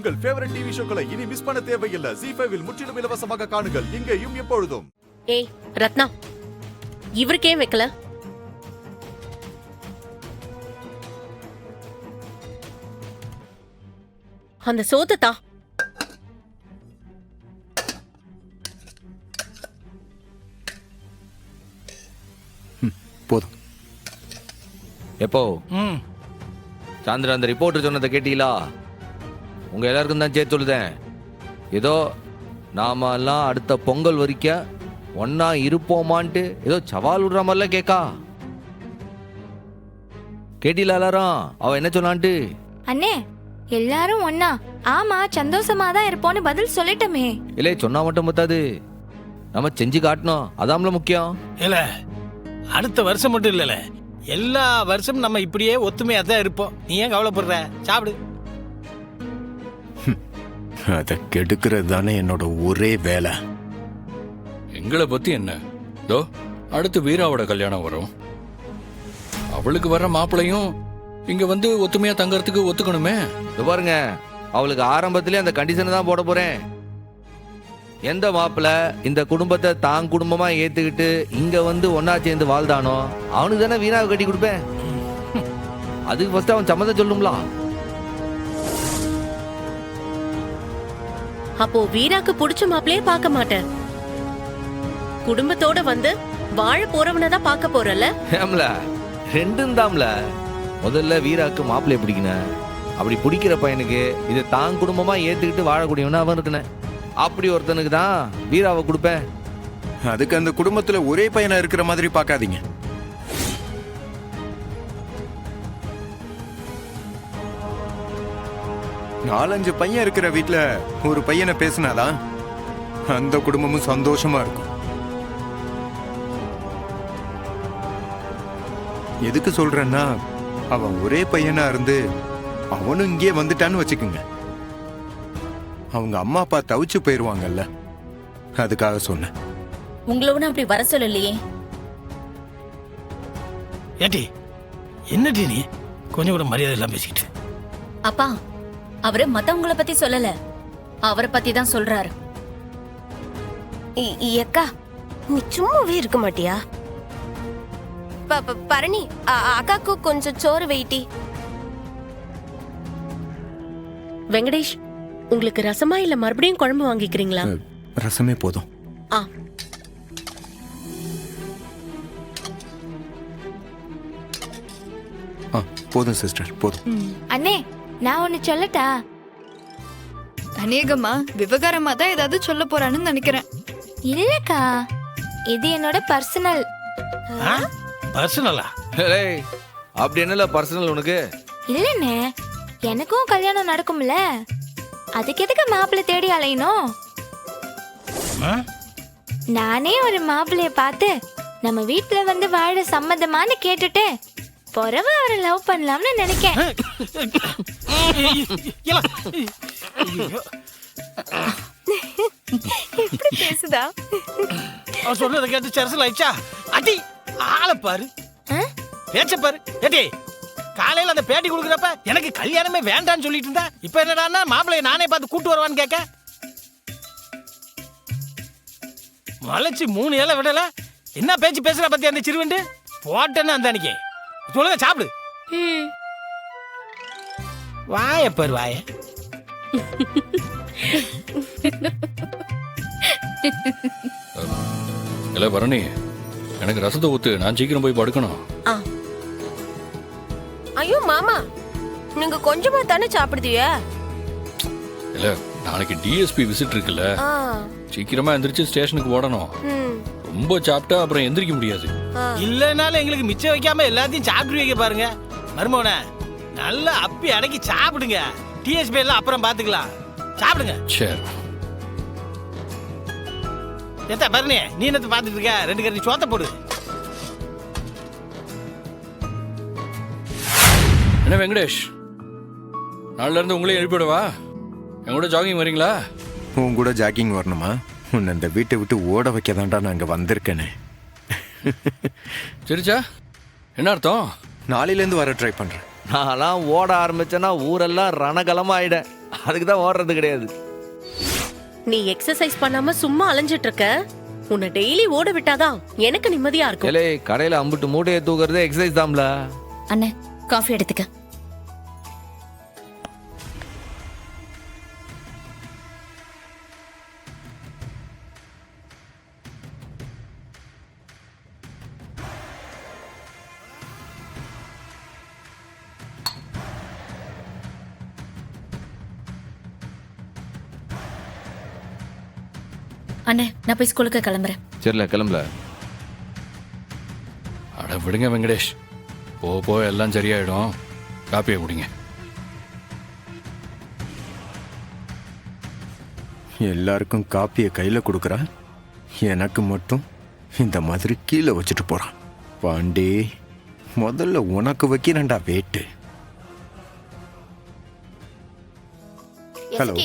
உங்கள் favourite TV ஷோக்களை இனி miss பண்ண தேவையில்லை. ZEE5 இல் முற்றிலும் இலவசமாக காணுங்கள். இங்கேயும் எப்பொழுதும். ஏய் ரத்னா, இவருக்கே வைக்கல? அந்த சோத்தா போதும். எப்போ சாந்திரா அந்த ரிப்போர்ட்டர் சொன்னதை கேட்டீங்களா? உங்க எல்லாருக்கும் தான் சேர்த்து சொல்லுதேன். ஏதோ நாம எல்லாம் அடுத்த பொங்கல் வரைக்கும் ஒன்னா இருப்போமான்ட்டு ஏதோ சவால் விடுற மாதிரிலாம் கேட்கா. கேட்டீங்களா எல்லாரும் அவ என்ன சொன்னான்ட்டு? அண்ணே எல்லாரும் ஒன்னா, ஆமா சந்தோஷமா தான் இருப்போம்னு பதில் சொல்லிட்டோமே. இல்லை சொன்னா மட்டும் பத்தாது, நம்ம செஞ்சு காட்டணும். அதாம்ல முக்கியம். இல்ல அடுத்த வருஷம் மட்டும் இல்லல, எல்லா வருஷமும் நம்ம இப்படியே ஒத்துமையா தான் இருப்போம். நீ ஏன் கவலைப்படுற? சாப்பிடு. அதை கெடுக்கிறது தானே என்னோட ஒரே வேலை. எங்களை பத்தி என்ன? தோ அடுத்து வீராவோட கல்யாணம் வரும். அவளுக்கு வர்ற மாப்பிளையும் இங்க வந்து ஒத்துமையா தங்கறதுக்கு ஒத்துக்கணுமே. இது பாருங்க, அவளுக்கு ஆரம்பத்திலே அந்த கண்டிஷனை தான் போட போறேன். எந்த மாப்பிள்ள இந்த குடும்பத்தை தான் குடும்பமா ஏத்துக்கிட்டு இங்க வந்து ஒன்னா சேர்ந்து வாழ்ந்தானோ அவனுக்கு தானே வீராவை கட்டி கொடுப்பேன். அதுக்கு ஃபர்ஸ்ட் அவன் சம்மதம் சொல்லுங்களா? அப்போ வீராக்கு புடிச்ச மாப்பிளையே பார்க்க மாட்டேன், குடும்பத்தோட வந்து வாழ போறவனதான் பார்க்க போறல. ஏம்ல ரெண்டும் தாம்ல. முதல்ல வீராக்கு மாப்பிள்ளைய பிடிக்கணும். அப்படி பிடிக்கிற பையனுக்கு இது தான் குடும்பமா ஏத்துக்கிட்டு வாழக்கூடியவனா அவன் இருக்கணும். அப்படி ஒருத்தனுக்கு தான் வீராவை கொடுப்பேன். அதுக்கு அந்த குடும்பத்துல ஒரே பையனா இருக்கிற மாதிரி பார்க்காதீங்க. நாலஞ்சு பையன் இருக்கிற வீட்டுல ஒரு பையனை பேசினாதான் அந்த குடும்பமும் சந்தோஷமா இருக்கும். எதுக்கு சொல்றேன்னா, அவன் ஒரே பையனா இருந்து அவனும் இங்கே வந்துட்டான்னு வச்சுக்குங்க, அவங்க அம்மா அப்பா தவிச்சு போயிருவாங்கல்ல, அதுக்காக சொன்னேன். உங்களோட அப்படி வர சொல்லலையே. ஏட்டி என்னடி நீ கொஞ்சம் கூட மரியாதை எல்லாம் பேசிக்கிட்டு? அப்பா அவரு மத்தவங்கள பத்தி சொல்லல, அவரை பத்தி தான் சொல்றாரு. அக்கா நீ சும்மாவே இருக்க மாட்டியா? பரணி அக்காக்கு கொஞ்சம் சோறு வெயிட்டி. வெங்கடேஷ், உங்களுக்கு ரசமா இல்ல மறுபடியும் குழம்பு வாங்கிக்கிறீங்களா? ரசமே போதும். ஆ போதும் சிஸ்டர், போதும். அண்ணே நான் ஒன்னு சொல்லட்டா? அநேகமா விவகாரமா தான் ஏதாவது சொல்ல போறான்னு நினைக்கிறேன். இல்லக்கா, இது என்னோட பர்சனல். பர்சனலா? அப்படி என்னல பர்சனல் உனக்கு? இல்லண்ணே, எனக்கும் கல்யாணம் நடக்கும்ல, அதுக்கு எதுக்கு மாப்பிள்ளை தேடி அலையணும்? நானே ஒரு மாப்பிள்ளைய பார்த்து நம்ம வீட்டுல வந்து வாழ சம்மதமானு கேட்டுட்டு பொறவ அவரை லவ் பண்ணலாம்னு நினைக்கேன். எப்படி பேசுதா? அவ சொல்றத கேட்டு சரசல் ஆயிடுச்சா? அடி ஆளை பாரு, பேச்ச பாரு. ஏடி காலையில அந்த பேட்டி கொடுக்குறப்ப எனக்கு கல்யாணமே வேண்டான்னு சொல்லிட்டு இருந்தா, இப்ப என்னடான்னா மாப்பிள்ளைய நானே பார்த்து கூட்டு வருவான்னு கேட்க. மலைச்சு 3 ஏழை விடல. என்ன பேச்சு பேசுற பத்தி அந்த சிறுவண்டு போட்டேன்னு அந்த அன்னைக்கு சொல்லுங்க. சாப்பிடு. வாய பாரு வாய. இல்ல பரணி, எனக்கு ரசத்தை ஊத்து, நான் சீக்கிரம் போய் படுக்கணும். ஐயோ மாமா, நீங்க கொஞ்சமா தானே சாப்பிடுதிய? இல்ல நாளைக்கு டிஎஸ்பி விசிட் இருக்குல்ல, சீக்கிரமா எந்திரிச்சு ஸ்டேஷனுக்கு ஓடணும். ரொம்ப சாப்பிட்டா அப்புறம் எந்திரிக்க முடியாது. இல்லனாலும் எங்களுக்கு மிச்சம் வைக்காம எல்லாத்தையும் சாப்பிட்டு வைக்க பாருங்க. மருமோனே நல்லா அப்பி அடக்கி சாப்பிடுங்க. டிஎஸ்பி எல்லாம் அப்புறம் பாத்துக்கலாம். சாப்பிடுங்க. சரி. எத்த பரணி, நீ என்னத்தை பாத்துட்டு இருக்க? 2 கரண்டி சோத்த போடு. என்ன வெங்கடேஷ், நாளில இருந்து உங்களே எழுப்பிவிடவா? என் கூட ஜாகிங் வரீங்களா? உன் கூட ஜாக்கிங் வரணுமா? உன்னை இந்த வீட்டை விட்டு ஓட வைக்க தான்டா நான் இங்க வந்திருக்கேனே. சரிச்சா, என்ன அர்த்தம்? நாளையிலேருந்து வர ட்ரை பண்றேன். நான்லாம் ஓட ஆரம்பிச்சேன்னா ஊரெல்லாம் ரணகலமா ஆயிட. அதுக்கு தான் ஓடுறது கிடையாது. நீ எக்ஸசைஸ் பண்ணாம சும்மா அலைஞ்சிட்டு இருக்க. உன்னை டெய்லி ஓட விட்டாதான் எனக்கு நிம்மதியா இருக்கும். ஏலே கடையில அம்புட்டு மூட்டையை தூக்குறதே எக்ஸசைஸ் தான்ல. அண்ணே காஃபி எடுத்துக்க. அண்ணே நான் போய் ஸ்கூலுக்கு கிளம்புறேன். சரில கிளம்பல. அட விடுங்க வெங்கடேஷ், போ எல்லாம் சரியாயிடும். காப்பியை குடிங்க. எல்லாருக்கும் காப்பியை கையில கொடுக்குறா, எனக்கு மட்டும் இந்த மாதிரி கீழே வச்சுட்டு போறான். பாண்டி, முதல்ல உனக்கு வைக்கிறேன்டா வேட்டு. ஹலோ.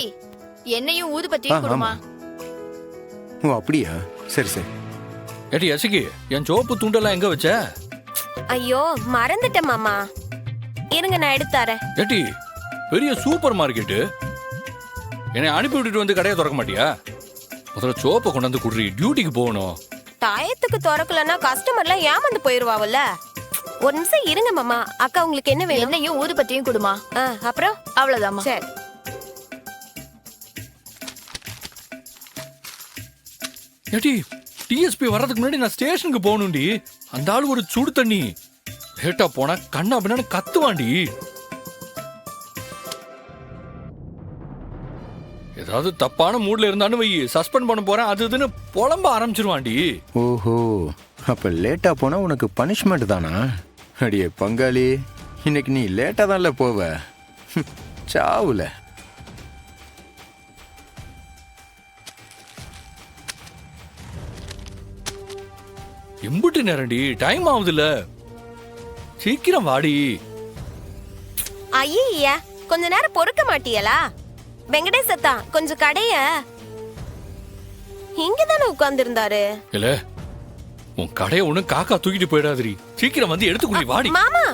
என்னையும் ஊதுபத்தியும் கொடுமா. ஓ அப்படியா, சரி சரி. ஏடி அசிகி, என் சோப்பு துண்டெல்லாம் எங்க வச்ச? ஐயோ மறந்துட்டேன் மாமா, இருங்க நான் எடுத்து தரேன். ஏடி பெரிய சூப்பர் மார்க்கெட்டு, என்னை அனுப்பி விட்டுட்டு வந்து கடையை திறக்க மாட்டியா? முதல்ல சோப்பை கொண்டாந்து குடுறி, டியூட்டிக்கு போகணும். டயத்துக்கு திறக்கலன்னா கஸ்டமர்லாம் ஏமாந்து போயிருவாங்கல்ல. ஒரு நிமிஷம் இருங்க மாமா, அக்கா உங்களுக்கு என்ன வேணும்? என்னையும் ஊதுபத்தியும் கொடுமா. அப்புறம் அவ்வளவுதாம்மா. சரி. ஏடி டிஎஸ்பி வர்றதுக்கு முன்னாடி நான் ஸ்டேஷனுக்கு போகணும்டி. அந்த ஆள் ஒரு சுடு தண்ணி லேட்டா போனா கண்ணா அப்படின்னு கத்துவாண்டி. ஏதாவது தப்பான மூட்ல இருந்தான்னு வை, சஸ்பெண்ட் பண்ண போறேன் அது இதுன்னு புலம்ப ஆரம்பிச்சிருவாண்டி. ஓஹோ, அப்ப லேட்டா போனா உனக்கு பனிஷ்மெண்ட் தானா? அடியே பங்காளி, இன்னைக்கு நீ லேட்டா தான்ல போவ. சாவுல. எம்புட்டு நேரண்டி, டைம் ஆகுதுல்ல, சீக்கிரம் வாடி. ஐயா கொஞ்ச நேரம் பொறுக்க மாட்டியலா? வெங்கடேசத்தா கொஞ்சம் கடைய. இங்கதானே உட்கார்ந்து இருந்தாரு. இல்ல உன் கடையை ஒண்ணு காக்கா தூக்கிட்டு போயிடாதீ, சீக்கிரம் வந்து எடுத்துக்குடி வாடி. மாமா.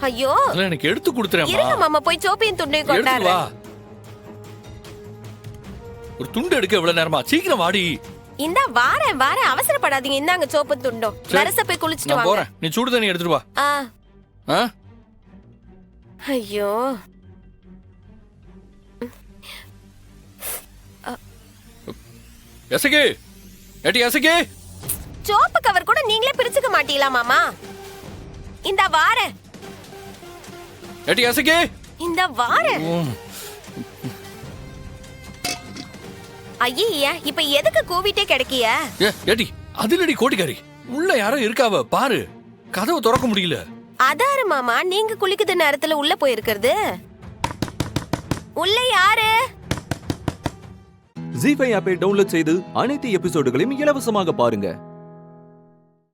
ஐயோ எனக்கு எடுத்து கொடுத்துறேன். இருங்க மாமா, போய் சோப்பையும் துண்டையும் கொண்டாரு. வா, ஒரு துண்டு எடுக்க எவ்வளவு நேரமா? சீக்கிரம் வாடி. இந்த வாரேன் வாரேன், அவசரப்படாதீங்க. இந்தாங்க சோப்பு துண்டும். நரச போய் குளிச்சிட்டு நான் வாங்க. போறேன், நீ சுடு தண்ணி எடுத்துட்டு வா. ஐயோ எசகே, ஏடி எசகே, சோப்பு கவர் கூட நீங்களே பிரிச்சுக்க மாட்டீங்களா மாமா? இந்த வாரேன். ஏடி எசகே, இந்த வாரேன். ஐயா இப்ப எதுக்கு கூவிட்டே கிடைக்கிய? ஏடி அதிலடி கோட்டிக்காரி, உள்ள யாரோ இருக்காவ பாரு, கதவை திறக்க முடியல. அதாரு மாமா, நீங்க குளிக்குது நேரத்துல உள்ள போயிருக்கிறது. உள்ள யாரு? ஜீ5 ஆப்பை டவுன்லோட் செய்து அனைத்து எபிசோடுகளையும் இலவசமாக பாருங்க.